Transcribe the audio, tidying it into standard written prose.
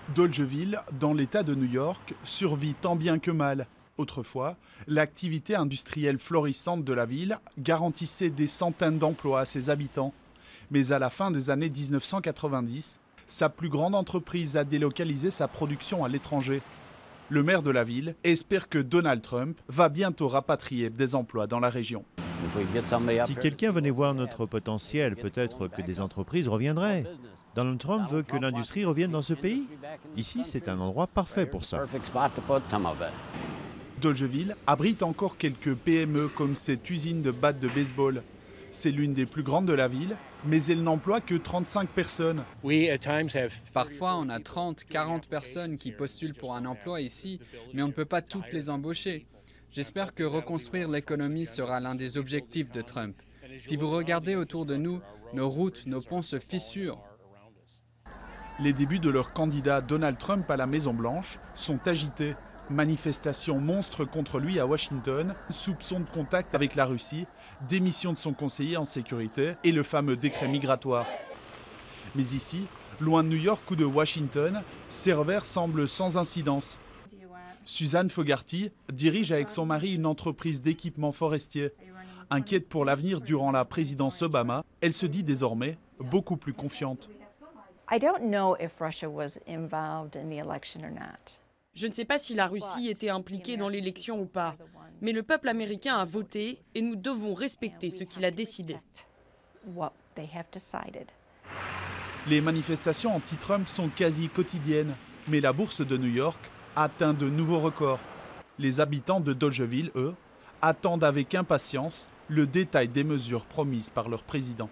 Dolgeville, dans l'État de New York, survit tant bien que mal. Autrefois, l'activité industrielle florissante de la ville garantissait des centaines d'emplois à ses habitants. Mais à la fin des années 1990, sa plus grande entreprise a délocalisé sa production à l'étranger. Le maire de la ville espère que Donald Trump va bientôt rapatrier des emplois dans la région. Si quelqu'un venait voir notre potentiel, peut-être que des entreprises reviendraient. Donald Trump veut que l'industrie revienne dans ce pays. Ici, c'est un endroit parfait pour ça. Dolgeville abrite encore quelques PME comme cette usine de battes de baseball. C'est l'une des plus grandes de la ville, mais elle n'emploie que 35 personnes. Parfois, on a 30, 40 personnes qui postulent pour un emploi ici, mais on ne peut pas toutes les embaucher. J'espère que reconstruire l'économie sera l'un des objectifs de Trump. Si vous regardez autour de nous, nos routes, nos ponts se fissurent. Les débuts de leur candidat Donald Trump à la Maison-Blanche sont agités. Manifestations monstres contre lui à Washington, soupçons de contact avec la Russie, démission de son conseiller en sécurité et le fameux décret migratoire. Mais ici, loin de New York ou de Washington, ces revers semblent sans incidence. Suzanne Fogarty dirige avec son mari une entreprise d'équipement forestier. Inquiète pour l'avenir durant la présidence Obama, elle se dit désormais beaucoup plus confiante. Je ne sais pas si la Russie était impliquée dans l'élection ou pas, mais le peuple américain a voté et nous devons respecter ce qu'il a décidé. Les manifestations anti-Trump sont quasi quotidiennes, mais la bourse de New York atteint de nouveaux records. Les habitants de Dolgeville, eux, attendent avec impatience le détail des mesures promises par leur président.